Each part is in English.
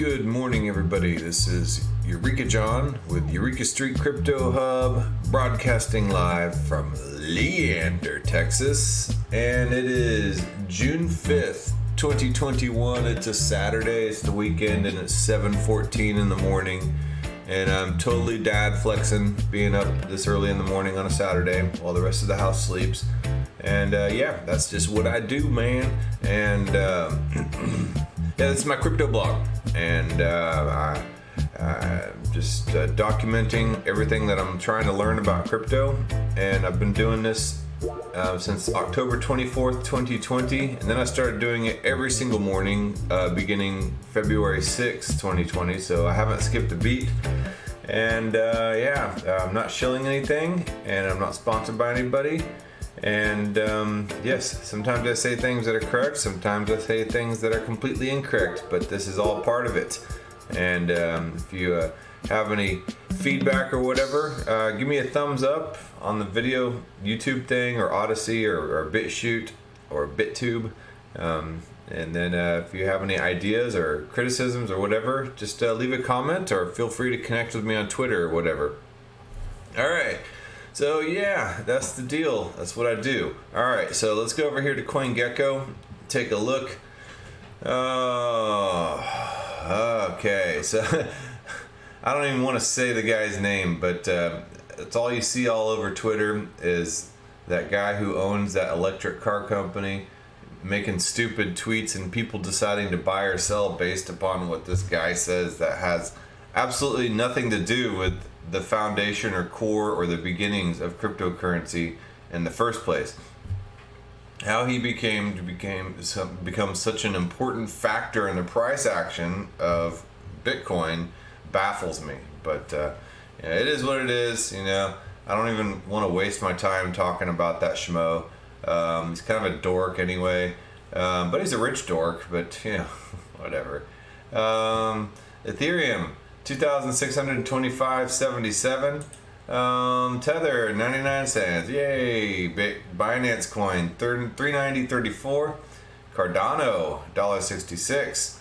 Good morning, everybody. This is Eureka John with Eureka Street Crypto Hub, broadcasting live from Leander, Texas. And it is June 5th, 2021. It's a Saturday, it's the weekend, and it's 7:14 in the morning. And I'm totally dad flexing, being up this early in the morning on a Saturday while the rest of the house sleeps. And yeah, that's just what I do, man. And yeah, this is my crypto blog, and I'm just documenting everything that I'm trying to learn about crypto. And I've been doing this since October 24th, 2020, and then I started doing it every single morning beginning February 6th, 2020, so I haven't skipped a beat. And yeah, I'm not shilling anything, and I'm not sponsored by anybody. And yes, sometimes I say things that are correct, sometimes I say things that are completely incorrect, but this is all part of it. And if you have any feedback or whatever, give me a thumbs up on the video YouTube thing, or Odyssey, or BitChute, or BitTube. And then if you have any ideas or criticisms or whatever, just leave a comment, or feel free to connect with me on Twitter or whatever. All right. So yeah, that's the deal. That's what I do. All right, so let's go over here to CoinGecko, take a look. Oh, okay. So I don't even want to say the guy's name, but it's all you see all over Twitter is that guy who owns that electric car company making stupid tweets and people deciding to buy or sell based upon what this guy says that has absolutely nothing to do with the foundation or core or the beginnings of cryptocurrency in the first place. How he become such an important factor in the price action of Bitcoin baffles me. But yeah, it is what it is. You know, I don't even want to waste my time talking about that schmo. He's kind of a dork anyway, but he's a rich dork. But you know, whatever. Ethereum 2,625.77. Tether 99 cents. Yay! Binance Coin 390.34. Cardano $1.66.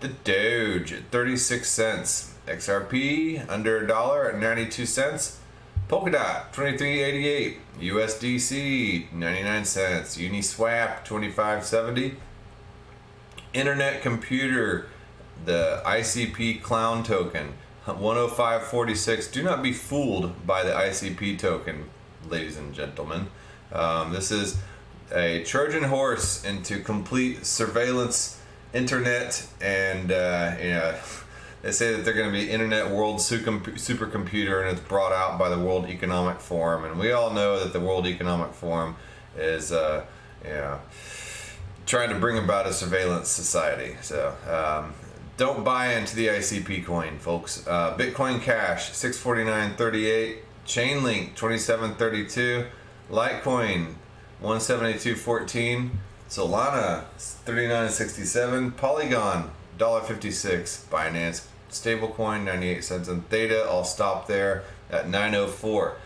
The Doge at 36 cents. XRP under $1 at 92 cents. Polkadot 23.88. USDC 99 cents. Uniswap 25.70. Internet Computer, the ICP clown token 105.46. Do not be fooled by the ICP token, ladies and gentlemen. This is a Trojan horse into complete surveillance internet, and you know, they say that they're going to be internet world supercomputer, and it's brought out by the World Economic Forum, and we all know that the World Economic Forum is you know, trying to bring about a surveillance society. So don't buy into the ICP coin, folks. Bitcoin Cash 649.38. Chainlink 27.32. Litecoin 172.14. Solana 39.67. Polygon $1.56. Binance stablecoin 98 cents. And Theta, I'll stop there at 9.04.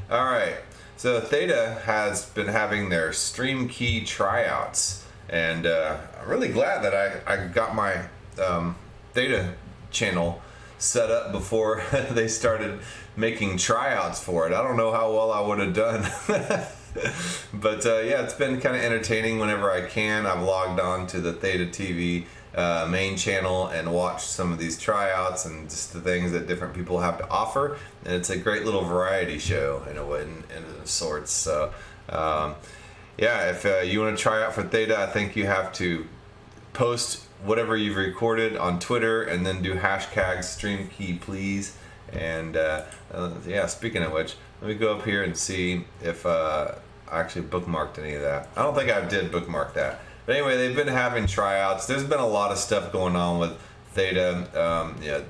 All right. So Theta has been having their stream key tryouts, and I'm really glad that I got my Theta channel set up before they started making tryouts for it. I don't know how well I would have done. But yeah, it's been kind of entertaining whenever I can. I've logged on to the Theta TV main channel and watched some of these tryouts and just the things that different people have to offer. And it's a great little variety show in a way, in sorts. So yeah, if you want to try out for Theta, I think you have to post whatever you've recorded on Twitter and then do hashtag stream key please. And yeah, speaking of which, let me go up here and see if I actually bookmarked any of that. I don't think I did bookmark that. But anyway, they've been having tryouts. There's been a lot of stuff going on with Theta. Yeah,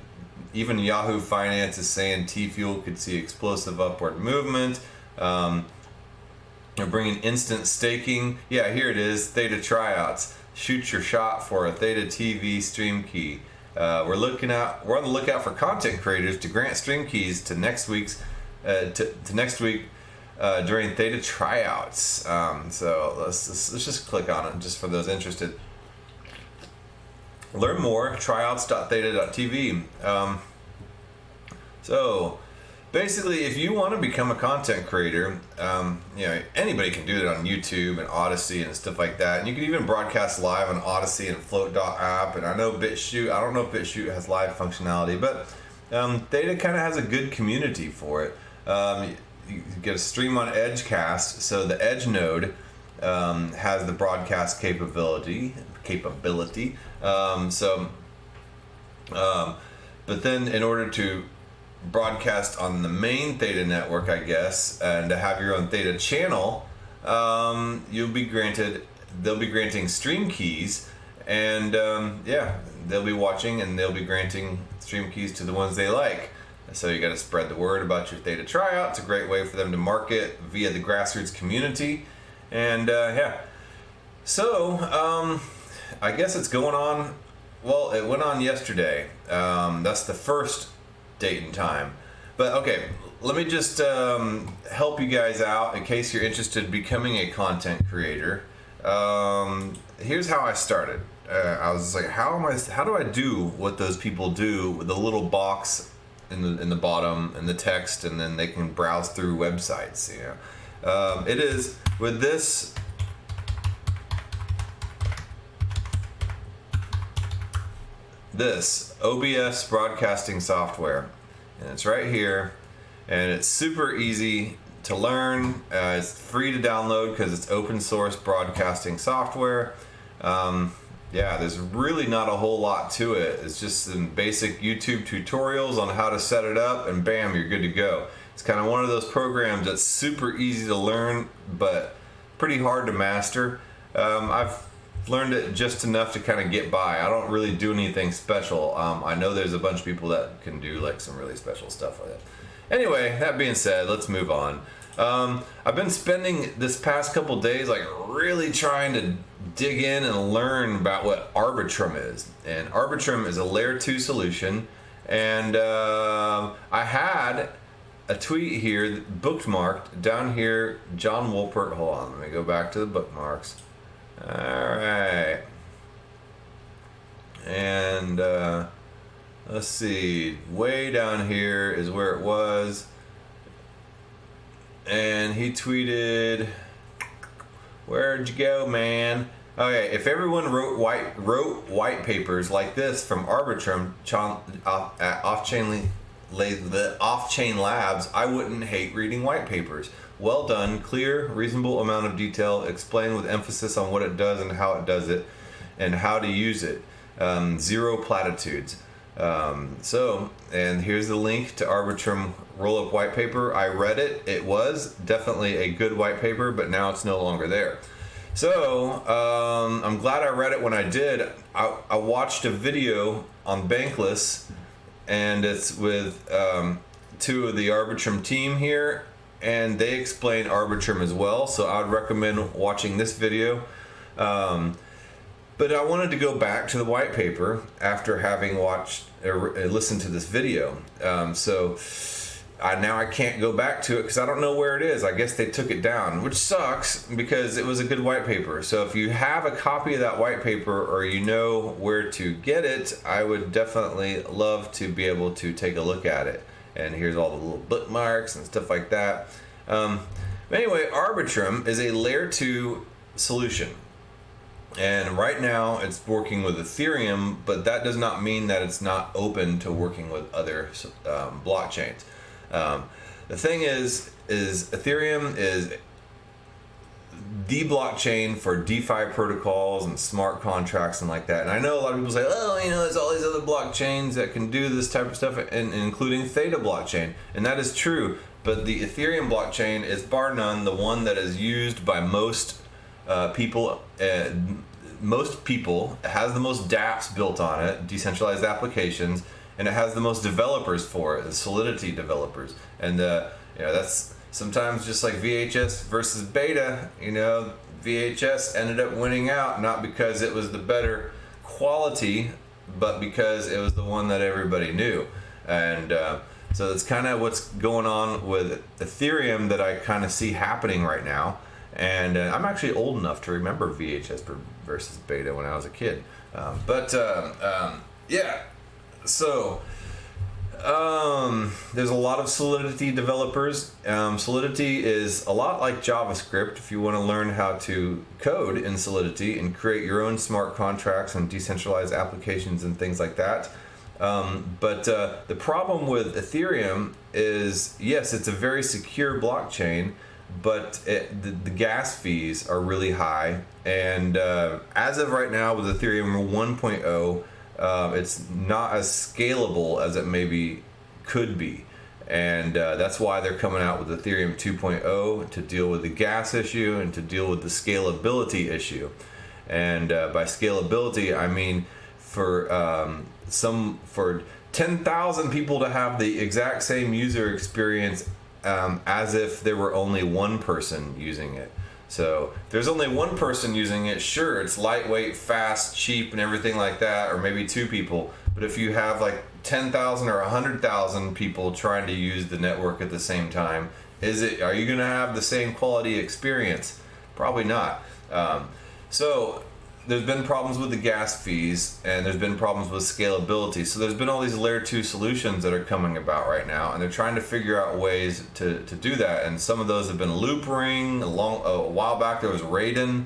even Yahoo Finance is saying T-Fuel could see explosive upward movement. They're bringing instant staking. Yeah, here it is, Theta tryouts. Shoot your shot for a Theta TV stream key. We're on the lookout for content creators to grant stream keys to next week's to next week during Theta tryouts. So let's just click on it just for those interested. learn more, tryouts.theta.tv. So basically, if you want to become a content creator, anybody can do it on YouTube and Odyssey and stuff like that. And you can even broadcast live on Odyssey and Float.app. And I know BitChute, I don't know if BitChute has live functionality, but Theta kind of has a good community for it. You get a stream on Edgecast, so the Edge node has the broadcast capability. But then in order to broadcast on the main Theta network, I guess, and to have your own Theta channel, they'll be granting stream keys, and they'll be watching and they'll be granting stream keys to the ones they like. So you got to spread the word about your Theta tryout. It's a great way for them to market via the grassroots community, and So I guess it's going on. Well, it went on yesterday. That's the first date and time. But okay, let me just help you guys out in case you're interested in becoming a content creator. Here's how I started. I was like, how do I do what those people do with the little box in the bottom and the text, and then they can browse through websites, it is with this OBS broadcasting software, and it's right here, and it's super easy to learn. It's free to download because it's open source broadcasting software. There's really not a whole lot to it. It's just some basic YouTube tutorials on how to set it up, and bam, you're good to go. It's kind of one of those programs that's super easy to learn but pretty hard to master. I've learned it just enough to kind of get by. I don't really do anything special. I know there's a bunch of people that can do like some really special stuff with it. Anyway, that being said, let's move on. I've been spending this past couple days like really trying to dig in and learn about what Arbitrum is. And Arbitrum is a layer 2 solution. And I had a tweet here bookmarked down here, John Wolpert. Hold on, let me go back to the bookmarks. All right, and let's see, way down here is where it was, and he tweeted, where'd you go, man? Okay, if everyone wrote white papers like this from Arbitrum at off-chain labs, I wouldn't hate reading white papers. Well done, clear, reasonable amount of detail, explain with emphasis on what it does and how it does it, and how to use it. Zero platitudes. And here's the link to Arbitrum roll-up white paper. I read it. It was definitely a good white paper, but now it's no longer there. So I'm glad I read it when I did. I watched a video on Bankless, and it's with two of the Arbitrum team here, and they explain Arbitrum as well, so I would recommend watching this video. But I wanted to go back to the white paper after having watched or listened to this video. Now I can't go back to it because I don't know where it is. I guess they took it down, which sucks because it was a good white paper. So if you have a copy of that white paper or you know where to get it, I would definitely love to be able to take a look at it. And here's all the little bookmarks and stuff like that. But anyway, Arbitrum is a layer 2 solution. And right now it's working with Ethereum, but that does not mean that it's not open to working with other blockchains. The thing is Ethereum is the blockchain for DeFi protocols and smart contracts and like that. And I know a lot of people say, there's all these other blockchains that can do this type of stuff, and including Theta blockchain. And that is true. But the Ethereum blockchain is bar none the one that is used by most people. Most people. It has the most dApps built on it, decentralized applications, and it has the most developers for it, the Solidity developers. And that's sometimes just like VHS versus beta. VHS ended up winning out, not because it was the better quality, but because it was the one that everybody knew. And so that's kind of what's going on with Ethereum that I kind of see happening right now. And I'm actually old enough to remember VHS versus beta when I was a kid. Yeah, so there's a lot of Solidity developers. Solidity is a lot like JavaScript. If you want to learn how to code in Solidity and create your own smart contracts and decentralized applications and things like that. The problem with Ethereum is, yes, it's a very secure blockchain, but the gas fees are really high. And as of right now with Ethereum 1.0, it's not as scalable as it maybe could be. And that's why they're coming out with Ethereum 2.0 to deal with the gas issue and to deal with the scalability issue. And by scalability, I mean for 10,000 people to have the exact same user experience as if there were only one person using it. So if there's only one person using it, sure, it's lightweight, fast, cheap, and everything like that, or maybe two people. But if you have like 10,000 or 100,000 people trying to use the network at the same time, are you going to have the same quality experience? Probably not. So there's been problems with the gas fees, and there's been problems with scalability. So there's been all these layer 2 solutions that are coming about right now, and they're trying to figure out ways to do that. And some of those have been Loopring. A while back there was Raiden.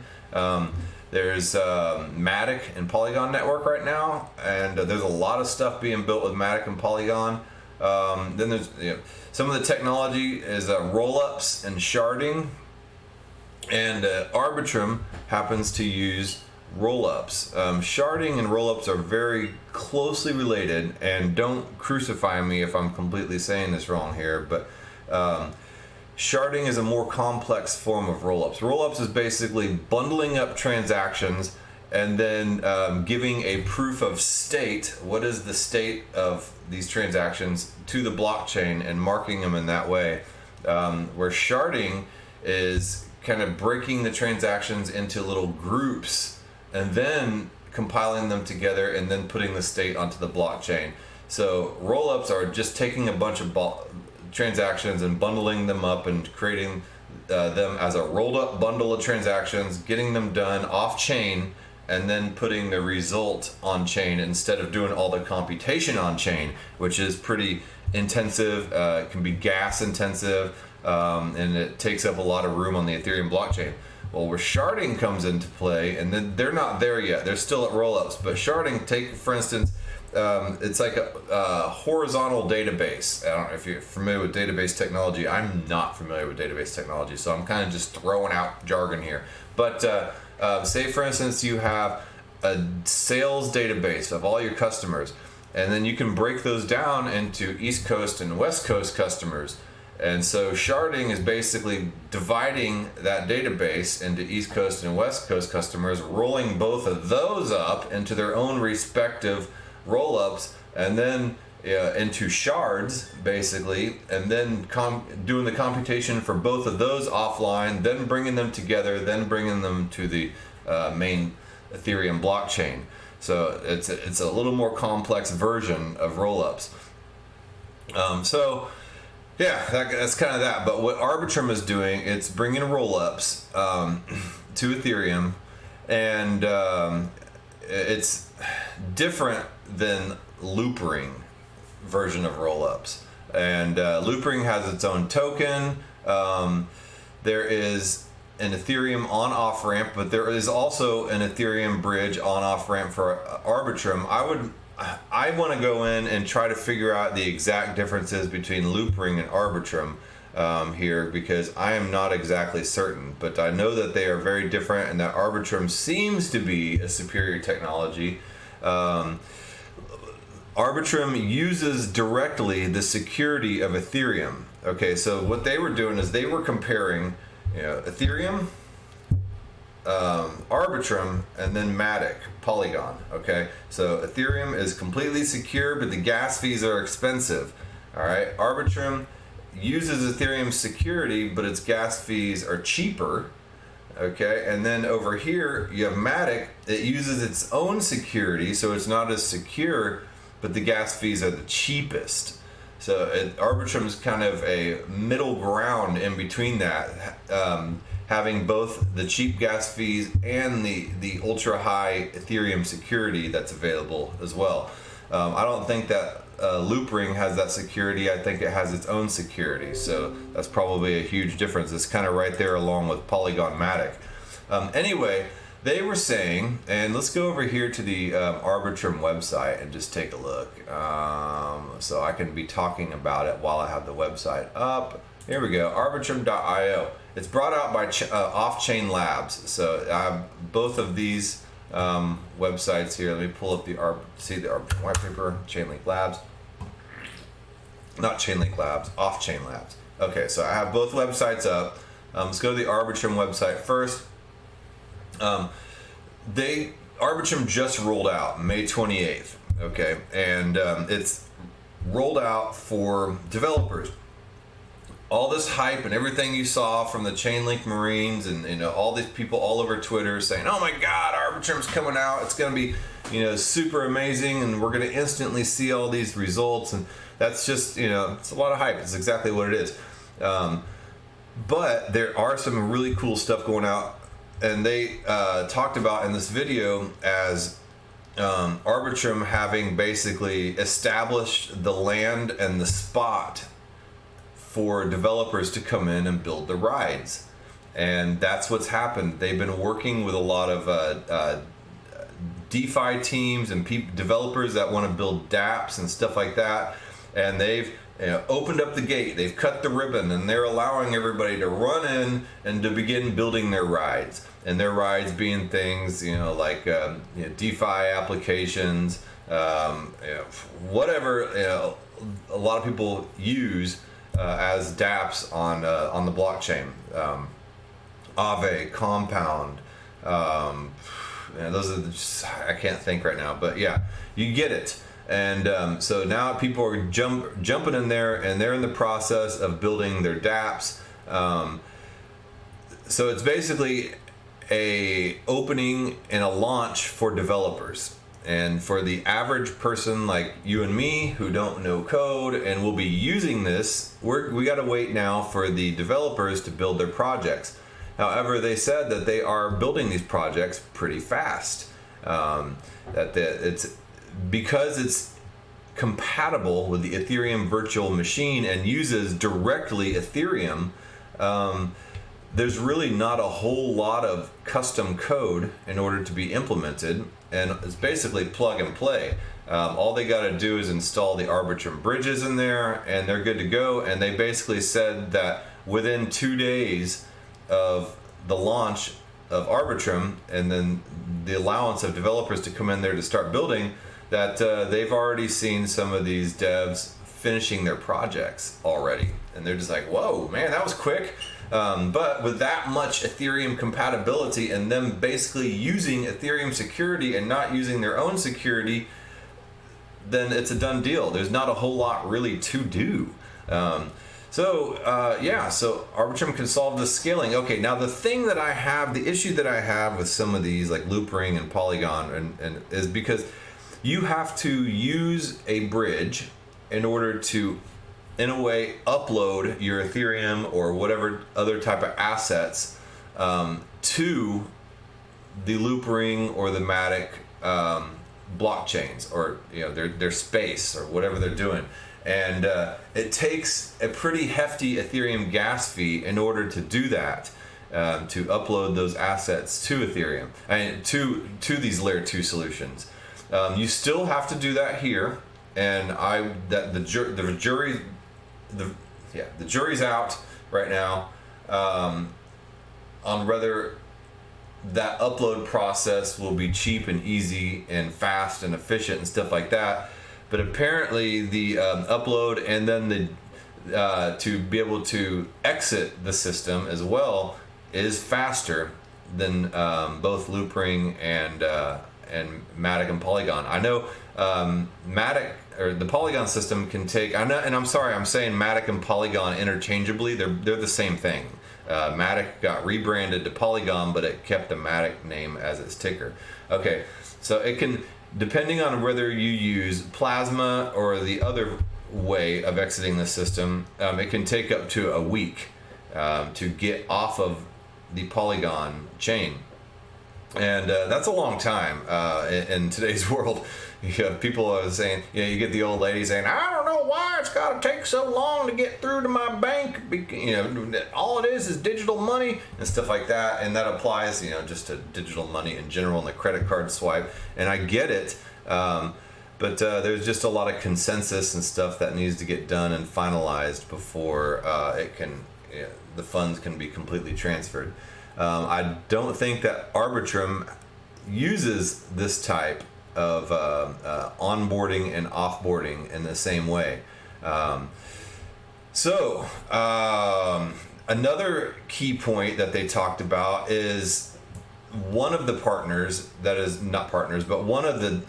There's Matic and Polygon Network right now, and there's a lot of stuff being built with Matic and Polygon. Then there's some of the technology is rollups and sharding, and Arbitrum happens to use rollups. Sharding and rollups are very closely related, and don't crucify me if I'm completely saying this wrong here, but sharding is a more complex form of rollups. Rollups is basically bundling up transactions and then giving a proof of state, what is the state of these transactions, to the blockchain and marking them in that way. Where sharding is kind of breaking the transactions into little groups and then compiling them together and then putting the state onto the blockchain. So rollups are just taking a bunch of transactions and bundling them up and creating them as a rolled up bundle of transactions, getting them done off chain, and then putting the result on chain instead of doing all the computation on chain, which is pretty intensive. It can be gas intensive, and it takes up a lot of room on the Ethereum blockchain. Well, where sharding comes into play, and then they're not there yet, they're still at rollups, but sharding, take for instance, it's like a horizontal database. I don't know if you're familiar with database technology. I'm not familiar with database technology, so I'm kind of just throwing out jargon here. But say for instance you have a sales database of all your customers, and then you can break those down into East Coast and West Coast customers. And so sharding is basically dividing that database into East Coast and West Coast customers, rolling both of those up into their own respective roll-ups, and then into shards, basically, and then doing the computation for both of those offline, then bringing them together, then bringing them to the main Ethereum blockchain. So it's a little more complex version of roll-ups. Yeah, that's kind of that. But what Arbitrum is doing, it's bringing roll-ups to Ethereum, and it's different than Loopring version of roll-ups. And Loopring has its own token. There is an Ethereum on-off ramp, but there is also an Ethereum bridge on-off ramp for Arbitrum. I want to go in and try to figure out the exact differences between Loopring and Arbitrum here, because I am not exactly certain, but I know that they are very different and that Arbitrum seems to be a superior technology. Arbitrum uses directly the security of Ethereum. Okay, so what they were doing is they were comparing Ethereum, Arbitrum, and then Matic, Polygon. Okay, so Ethereum is completely secure, but the gas fees are expensive. All right, Arbitrum uses Ethereum security, but its gas fees are cheaper. Okay, and then over here you have Matic. It uses its own security, so it's not as secure, but the gas fees are the cheapest. So Arbitrum is kind of a middle ground in between that, having both the cheap gas fees and the ultra high Ethereum security that's available as well. I don't think that Loopring has that security. I think it has its own security. So that's probably a huge difference. It's kind of right there along with Polygon Matic. Anyway, they were saying, and let's go over here to the Arbitrum website and just take a look. So I can be talking about it while I have the website up. Here we go, Arbitrum.io. It's brought out by Off-Chain Labs. So I have both of these websites here. Let me pull up the Arbitrum white paper, Chainlink Labs. Not Chainlink Labs, Off-Chain Labs. Okay, so I have both websites up. Let's go to the Arbitrum website first. Arbitrum just rolled out May 28th, okay, and it's rolled out for developers. All this hype and everything you saw from the Chainlink Marines and all these people all over Twitter saying, "Oh my God, Arbitrum's coming out! It's going to be super amazing, and we're going to instantly see all these results." And that's just it's a lot of hype. It's exactly what it is. But there are some really cool stuff going out. And they talked about in this video as Arbitrum having basically established the land and the spot for developers to come in and build the rides. And that's what's happened. They've been working with a lot of DeFi teams and developers that want to build dApps and stuff like that. And they've opened up the gate, they've cut the ribbon, and they're allowing everybody to run in and to begin building their rides. And their rides being things, like DeFi applications, whatever a lot of people use as dApps on the blockchain. Aave, Compound, those are just, I can't think right now, but yeah, you get it. And so now people are jumping in there, and they're in the process of building their dApps. So it's basically a opening and a launch for developers. And for the average person like you and me who don't know code and will be using this, we got to wait now for the developers to build their projects. However, they said that they are building these projects pretty fast. It's because it's compatible with the Ethereum virtual machine and uses directly Ethereum. There's really not a whole lot of custom code in order to be implemented, and it's basically plug and play. All they got to do is install the Arbitrum bridges in there, and they're good to go. And they basically said that within 2 days of the launch of Arbitrum, and then the allowance of developers to come in there to start building, that they've already seen some of these devs finishing their projects already. And they're just like, whoa, man, that was quick. But with that much Ethereum compatibility and them basically using Ethereum security and not using their own security, then it's a done deal. There's not a whole lot really to do. So Arbitrum can solve the scaling. Okay, now the issue that I have with some of these like Loopring and Polygon and is because you have to use a bridge in order to, in a way, upload your Ethereum or whatever other type of assets to the Loopring or the Matic blockchains, or their space or whatever they're doing. And it takes a pretty hefty Ethereum gas fee in order to do that, to upload those assets to Ethereum and to these layer 2 solutions. You still have to do that here, and the jury's out right now on whether that upload process will be cheap and easy and fast and efficient and stuff like that. But apparently the upload and then to be able to exit the system as well is faster than both Loopring and Matic and Polygon. I know Matic, or the Polygon system, can take, and I'm sorry, I'm saying Matic and Polygon interchangeably. They're the same thing. Matic got rebranded to Polygon, but it kept the Matic name as its ticker. Okay, so it can, depending on whether you use Plasma or the other way of exiting the system, it can take up to a week to get off of the Polygon chain. And that's a long time in today's world. You have people saying, you get the old lady saying, I don't know why it's got to take so long to get through to my bank. All it is digital money and stuff like that. And that applies, just to digital money in general and the credit card swipe. And I get it. But there's just a lot of consensus and stuff that needs to get done and finalized before the funds can be completely transferred. I don't think that Arbitrum uses this type of onboarding and offboarding in the same way. Another key point that they talked about is one of the partners, that is not partners, but one of the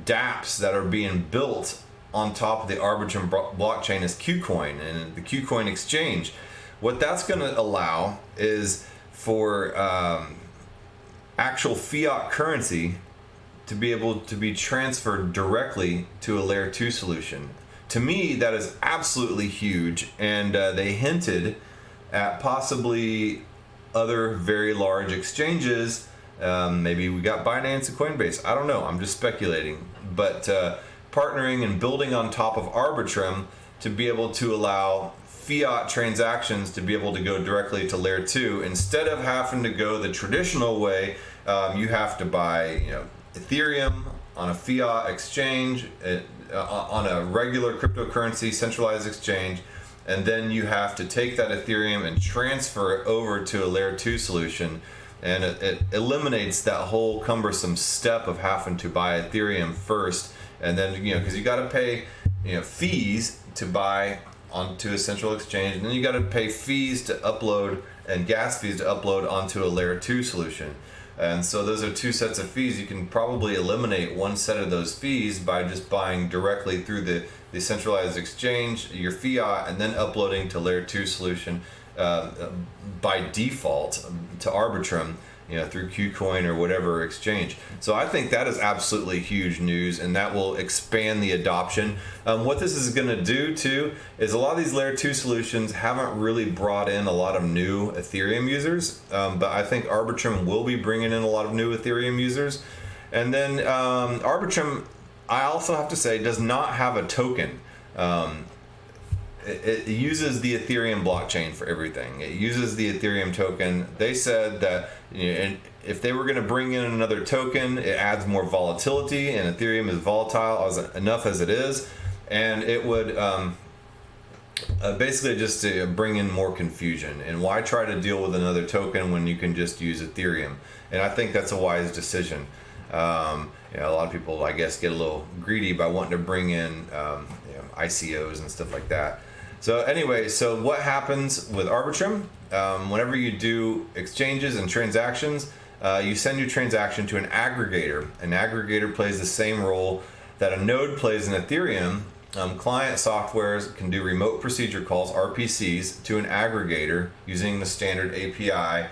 dApps that are being built on top of the Arbitrum blockchain is KuCoin and the KuCoin exchange. What that's going to allow is for actual fiat currency to be able to be transferred directly to a layer 2 solution. To me, that is absolutely huge, and they hinted at possibly other very large exchanges. Maybe we got Binance and Coinbase. I don't know. I'm just speculating. But partnering and building on top of Arbitrum to be able to allow fiat transactions to be able to go directly to layer 2 instead of having to go the traditional way. You have to buy, Ethereum on a fiat exchange, on a regular cryptocurrency centralized exchange, and then you have to take that Ethereum and transfer it over to a layer 2 solution. And it eliminates that whole cumbersome step of having to buy Ethereum first, and then because you got to pay fees to buy onto a central exchange, and then you got to pay fees to upload and gas fees to upload onto a layer 2 solution. And so those are two sets of fees. You can probably eliminate one set of those fees by just buying directly through the centralized exchange, your fiat, and then uploading to layer 2 solution by default to Arbitrum, through KuCoin or whatever exchange. So I think that is absolutely huge news, and that will expand the adoption. What this is going to do too is a lot of these layer 2 solutions haven't really brought in a lot of new Ethereum users, but I think Arbitrum will be bringing in a lot of new Ethereum users. And then Arbitrum, I also have to say, does not have a token. It uses the Ethereum blockchain for everything. It uses the Ethereum token. They said that if they were going to bring in another token, it adds more volatility, and Ethereum is volatile enough as it is, and it would basically just bring in more confusion. And why try to deal with another token when you can just use Ethereum? And I think that's a wise decision. A lot of people, I guess, get a little greedy by wanting to bring in ICOs and stuff like that. So anyway, so what happens with Arbitrum? Whenever you do exchanges and transactions, you send your transaction to an aggregator. An aggregator plays the same role that a node plays in Ethereum. Client softwares can do remote procedure calls, RPCs, to an aggregator using the standard API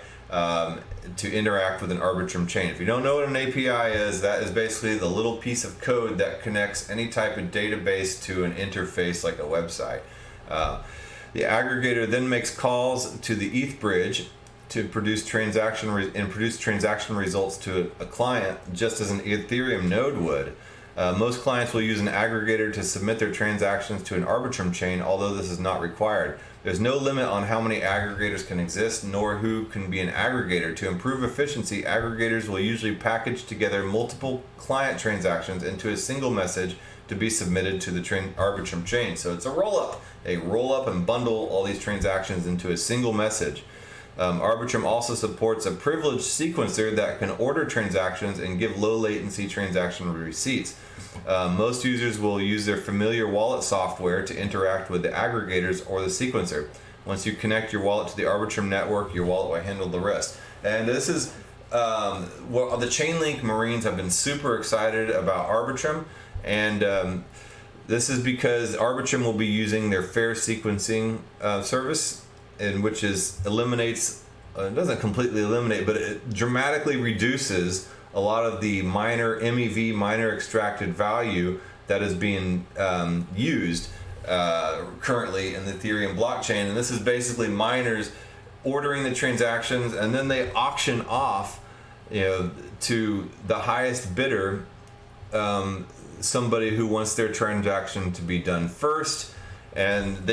to interact with an Arbitrum chain. If you don't know what an API is, that is basically the little piece of code that connects any type of database to an interface like a website. The aggregator then makes calls to the ETH bridge to produce transaction results to a client, just as an Ethereum node would. Most clients will use an aggregator to submit their transactions to an Arbitrum chain, although this is not required. There's no limit on how many aggregators can exist, nor who can be an aggregator. To improve efficiency, aggregators will usually package together multiple client transactions into a single message to be submitted to the Arbitrum chain. So it's a roll-up. They roll up and bundle all these transactions into a single message. Arbitrum also supports a privileged sequencer that can order transactions and give low latency transaction receipts. Most users will use their familiar wallet software to interact with the aggregators or the sequencer. Once you connect your wallet to the Arbitrum network, your wallet will handle the rest. And this is the Chainlink Marines have been super excited about Arbitrum, and this is because Arbitrum will be using their fair sequencing service, and which doesn't completely eliminate, but it dramatically reduces a lot of the miner MEV, miner extracted value that is being used currently in the Ethereum blockchain. And this is basically miners ordering the transactions, and then they auction off, to the highest bidder, somebody who wants their transaction to be done first. And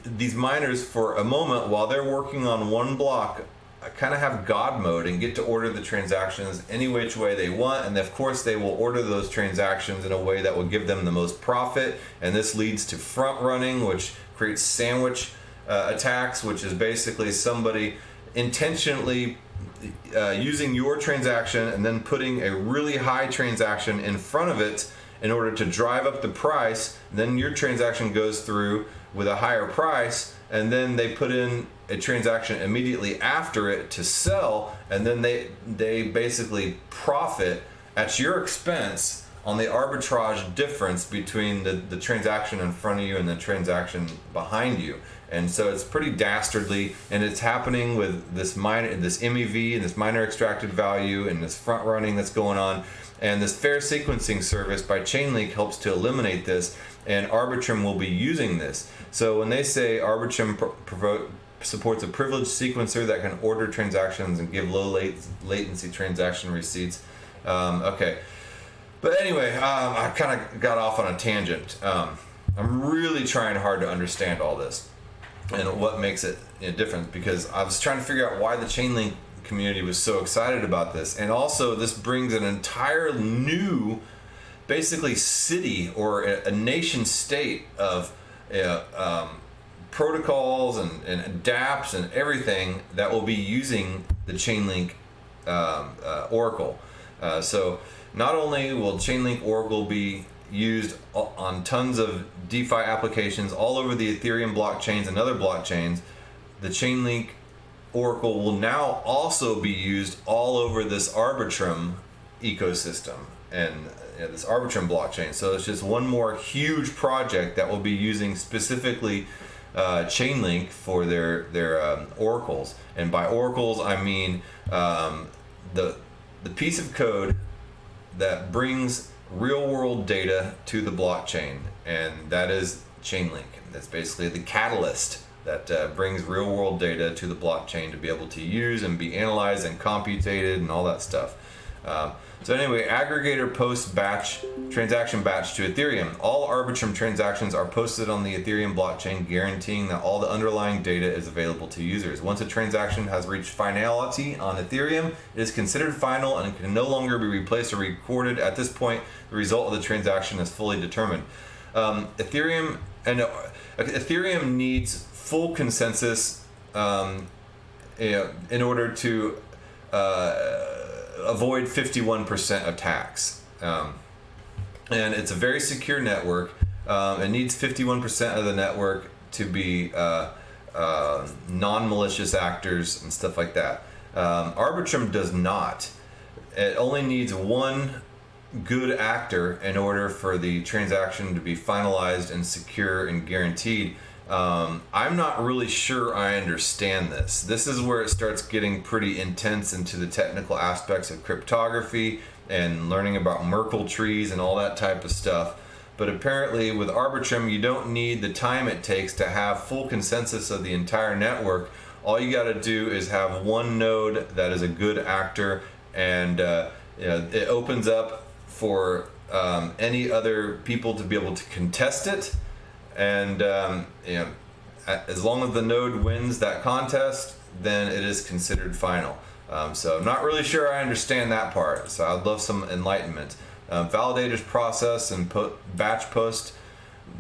these miners, for a moment, while they're working on one block, kind of have God mode and get to order the transactions any which way they want. And of course, they will order those transactions in a way that will give them the most profit. And this leads to front running, which creates sandwich attacks, which is basically somebody intentionally using your transaction and then putting a really high transaction in front of it in order to drive up the price. Then your transaction goes through with a higher price, and then they put in a transaction immediately after it to sell, and then they basically profit at your expense on the arbitrage difference between the transaction in front of you and the transaction behind you. And so it's pretty dastardly, and it's happening with this MEV and this miner extracted value and this front running that's going on. And this fair sequencing service by Chainlink helps to eliminate this, and Arbitrum will be using this. So when they say Arbitrum supports a privileged sequencer that can order transactions and give low latency transaction receipts. Okay. But anyway, I kind of got off on a tangent. I'm really trying hard to understand all this and what makes it different, because I was trying to figure out why the Chainlink community was so excited about this. And also, this brings an entire new, basically, city or a nation state of protocols and dApps and everything that will be using the Chainlink Oracle. So not only will Chainlink Oracle be used on tons of DeFi applications all over the Ethereum blockchains and other blockchains, the Chainlink Oracle will now also be used all over this Arbitrum ecosystem and this Arbitrum blockchain. So it's just one more huge project that will be using specifically Chainlink for their oracles. And by oracles, I mean the piece of code that brings real world data to the blockchain, and that is Chainlink. That's basically the catalyst that brings real world data to the blockchain to be able to use and be analyzed and computated and all that stuff. So anyway, aggregator posts transaction batch to Ethereum. All Arbitrum transactions are posted on the Ethereum blockchain, guaranteeing that all the underlying data is available to users. Once a transaction has reached finality on Ethereum, it is considered final and can no longer be replaced or recorded. At this point, the result of the transaction is fully determined. Ethereum needs full consensus in order to avoid 51% attacks. And it's a very secure network. It needs 51% of the network to be non-malicious actors and stuff like that. Arbitrum does not. It only needs one good actor in order for the transaction to be finalized and secure and guaranteed. I'm not really sure I understand this. This is where it starts getting pretty intense into the technical aspects of cryptography and learning about Merkle trees and all that type of stuff. But apparently with Arbitrum, you don't need the time it takes to have full consensus of the entire network. All you got to do is have one node that is a good actor, and it opens up for any other people to be able to contest it. And as long as the node wins that contest, then it is considered final. So I'm not really sure I understand that part. So I'd love some enlightenment. Validators process and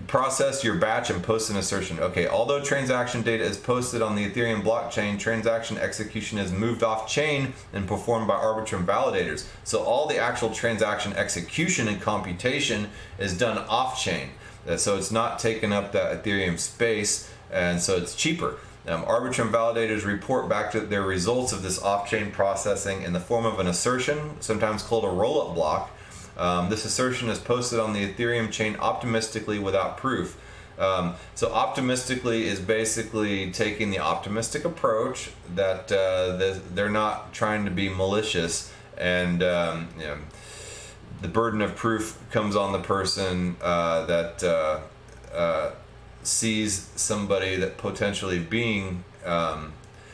process your batch and post an assertion. Okay, although transaction data is posted on the Ethereum blockchain, transaction execution is moved off chain and performed by Arbitrum validators. So all the actual transaction execution and computation is done off chain. So it's not taking up that Ethereum space, and so it's cheaper. Arbitrum validators report back to their results of this off-chain processing in the form of an assertion, sometimes called a roll-up block. This assertion is posted on the Ethereum chain optimistically without proof. So optimistically is basically taking the optimistic approach that they're not trying to be malicious and the burden of proof comes on the person that sees somebody that potentially being,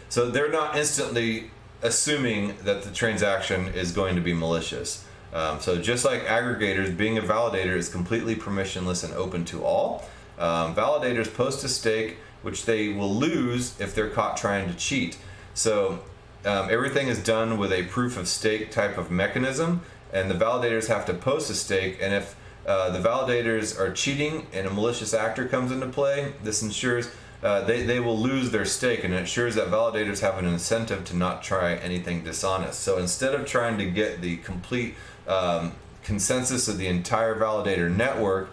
so they're not instantly assuming that the transaction is going to be malicious. So just like aggregators, being a validator is completely permissionless and open to all. Validators post a stake, which they will lose if they're caught trying to cheat. So everything is done with a proof of stake type of mechanism, and the validators have to post a stake, and if the validators are cheating and a malicious actor comes into play, this ensures they will lose their stake, and it ensures that validators have an incentive to not try anything dishonest. So instead of trying to get the complete consensus of the entire validator network,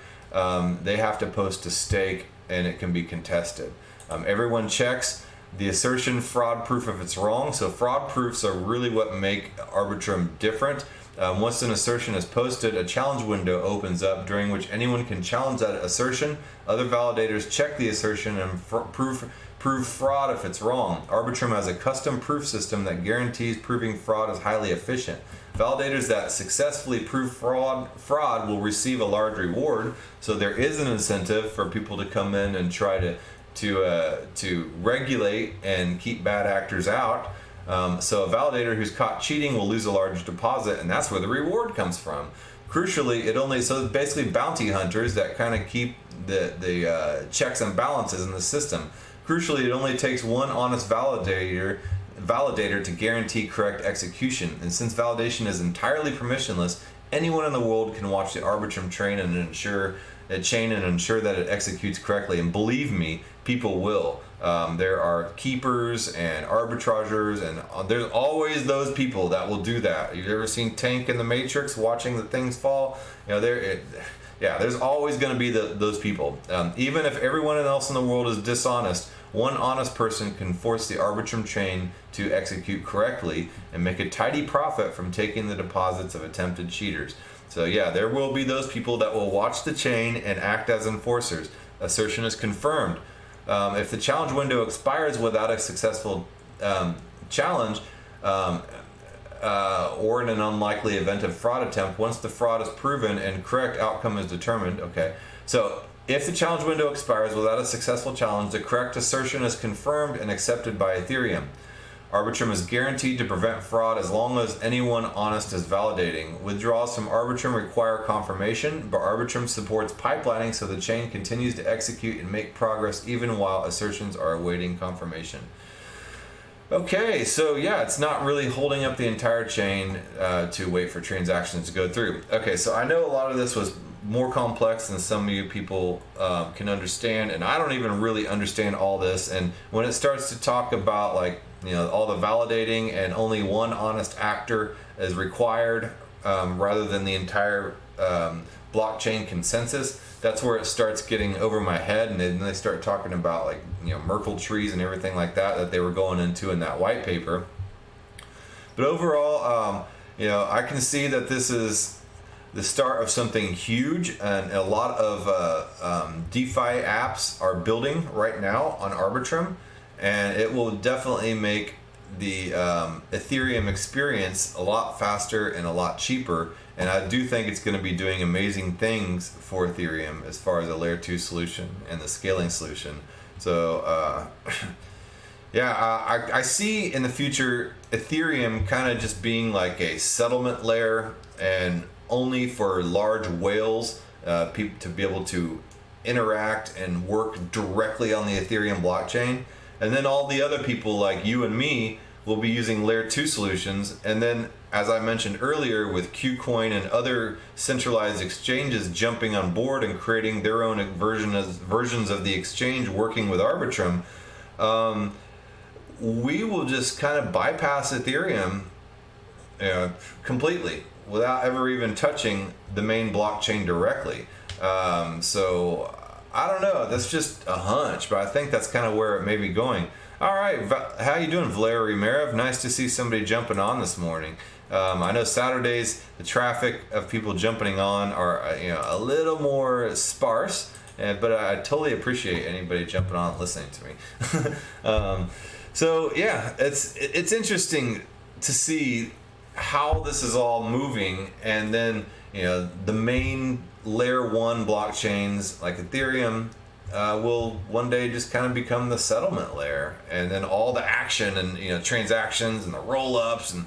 they have to post a stake, and it can be contested. Everyone checks the assertion fraud proof if it's wrong. So fraud proofs are really what make Arbitrum different. Once an assertion is posted, a challenge window opens up during which anyone can challenge that assertion. Other validators check the assertion and prove fraud if it's wrong. Arbitrum has a custom proof system that guarantees proving fraud is highly efficient. Validators that successfully prove fraud will receive a large reward. So there is an incentive for people to come in and try to regulate and keep bad actors out. So a validator who's caught cheating will lose a large deposit, and that's where the reward comes from. Crucially, so basically bounty hunters that kind of keep the checks and balances in the system. Crucially, it only takes one honest validator to guarantee correct execution. And since validation is entirely permissionless, anyone in the world can watch the Arbitrum train and ensure that it executes correctly. And believe me, people will. There are keepers and arbitragers, and there's always those people that will do that. You've ever seen Tank in the Matrix watching the things fall? There's always going to be those people. Even if everyone else in the world is dishonest, one honest person can force the Arbitrum chain to execute correctly and make a tidy profit from taking the deposits of attempted cheaters. So yeah, there will be those people that will watch the chain and act as enforcers. Assertion is confirmed. If the challenge window expires without a successful challenge, or in an unlikely event of fraud attempt, once the fraud is proven and correct outcome is determined. Okay, so if the challenge window expires without a successful challenge, the correct assertion is confirmed and accepted by Ethereum. Arbitrum is guaranteed to prevent fraud as long as anyone honest is validating. Withdrawals from Arbitrum require confirmation, but Arbitrum supports pipelining so the chain continues to execute and make progress even while assertions are awaiting confirmation. Okay, so yeah, it's not really holding up the entire chain to wait for transactions to go through. Okay, so I know a lot of this was more complex than some of you people can understand, and I don't even really understand all this. And when it starts to talk about all the validating and only one honest actor is required rather than the entire blockchain consensus, that's where it starts getting over my head. And then they start talking about Merkle trees and everything like that they were going into in that white paper. But overall, I can see that this is the start of something huge, and a lot of DeFi apps are building right now on Arbitrum, and it will definitely make the Ethereum experience a lot faster and a lot cheaper. And I do think it's going to be doing amazing things for Ethereum as far as a layer 2 solution and the scaling solution. So I see in the future Ethereum kind of just being like a settlement layer, and only for large whales, people to be able to interact and work directly on the Ethereum blockchain. And then all the other people like you and me will be using layer 2 solutions. And then, as I mentioned earlier, with KuCoin and other centralized exchanges jumping on board and creating their own versions of the exchange working with Arbitrum, we will just kind of bypass Ethereum completely without ever even touching the main blockchain directly. So I don't know, that's just a hunch, but I think that's kind of where it may be going. All right, how you doing, Valery Merev? Nice to see somebody jumping on this morning. I know Saturdays the traffic of people jumping on are a little more sparse, but I totally appreciate anybody jumping on and listening to me. So yeah, it's interesting to see how this is all moving, and then the main layer 1 blockchains like Ethereum will one day just kind of become the settlement layer, and then all the action and transactions and the roll-ups and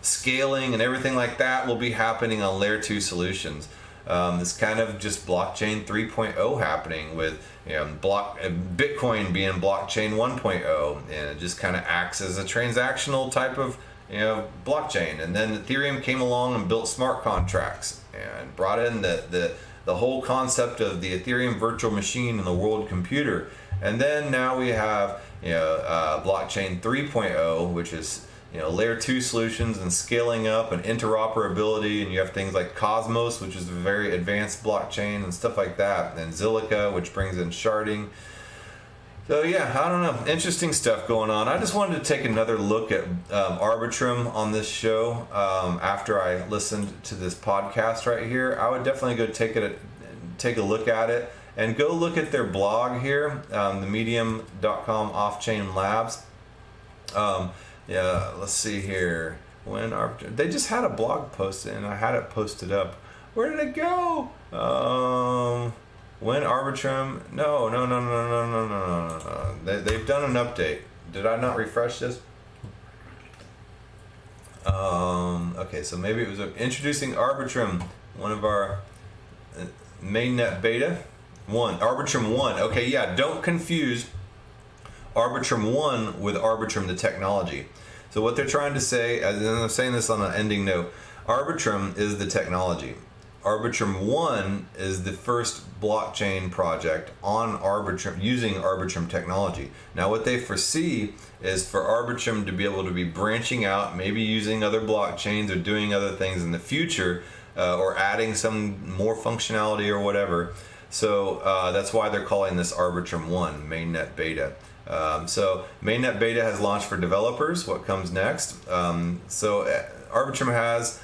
scaling and everything like that will be happening on layer 2 solutions. It's kind of just blockchain 3.0 happening with Bitcoin being blockchain 1.0, and it just kind of acts as a transactional type of blockchain. And then Ethereum came along and built smart contracts and brought in the whole concept of the Ethereum virtual machine and the world computer. And then now we have blockchain 3.0, which is layer 2 solutions and scaling up and interoperability, and you have things like Cosmos, which is a very advanced blockchain and stuff like that, and Zilliqa, which brings in sharding. So yeah, I don't know, interesting stuff going on. I just wanted to take another look at Arbitrum on this show after I listened to this podcast right here. I would definitely go take a look at it, and go look at their blog here, the medium.com off-chain labs. Yeah, let's see here. They just had a blog post and I had it posted up. Where did it go? When Arbitrum? No. They've done an update. Did I not refresh this? Okay, so maybe it was introducing Arbitrum, one of our mainnet beta. Arbitrum 1. Okay, yeah, don't confuse Arbitrum 1 with Arbitrum the technology. So what they're trying to say, and I'm saying this on an ending note, Arbitrum is the technology. Arbitrum 1 is the first blockchain project on Arbitrum using Arbitrum technology. Now what they foresee is for Arbitrum to be able to be branching out, maybe using other blockchains or doing other things in the future, or adding some more functionality or whatever. So that's why they're calling this Arbitrum 1 mainnet beta. So mainnet beta has launched for developers. What comes next? So Arbitrum has,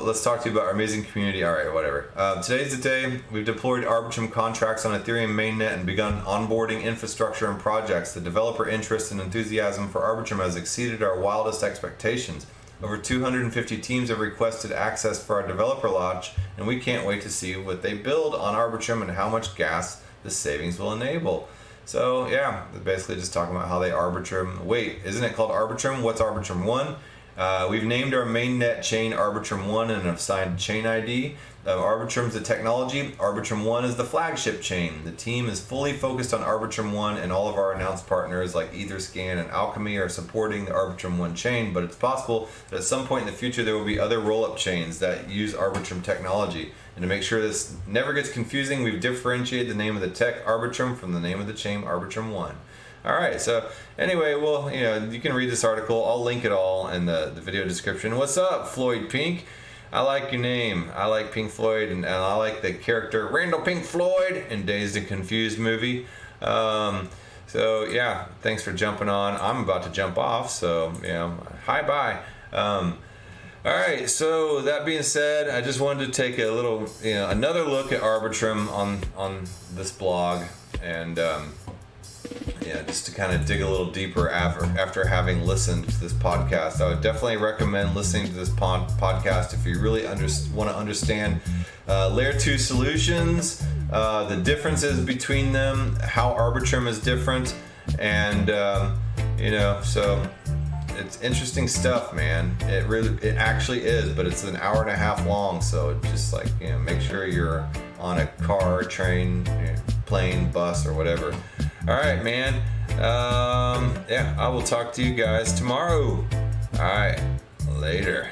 let's talk to you about our amazing community. All right, whatever. Today's the day. We've deployed Arbitrum contracts on Ethereum mainnet and begun onboarding infrastructure and projects. The developer interest and enthusiasm for Arbitrum has exceeded our wildest expectations. Over 250 teams have requested access for our developer launch, and we can't wait to see what they build on Arbitrum and how much gas the savings will enable. So yeah, basically just talking about how they Arbitrum. Wait, isn't it called Arbitrum? What's Arbitrum 1? We've named our mainnet chain Arbitrum 1 and assigned chain ID. Arbitrum's the technology. Arbitrum 1 is the flagship chain. The team is fully focused on Arbitrum 1, and all of our announced partners like Etherscan and Alchemy are supporting the Arbitrum 1 chain, but it's possible that at some point in the future there will be other roll-up chains that use Arbitrum technology. And to make sure this never gets confusing, we've differentiated the name of the tech Arbitrum from the name of the chain Arbitrum 1. Alright, so anyway, well, you can read this article. I'll link it all in the video description. What's up, Floyd Pink? I like your name. I like Pink Floyd, and I like the character Randall Pink Floyd in Dazed and Confused movie. So yeah, thanks for jumping on. I'm about to jump off, so hi, bye. Alright, so that being said, I just wanted to take a little, another look at Arbitrum on this blog, and just to kind of dig a little deeper after having listened to this podcast. I would definitely recommend listening to this podcast if you really want to understand layer 2 solutions, the differences between them, how Arbitrum is different, and so it's interesting stuff, man. It actually is, but it's an hour and a half long, so just make sure you're on a car, train, plane, bus, or whatever. All right, man. I will talk to you guys tomorrow. All right, later.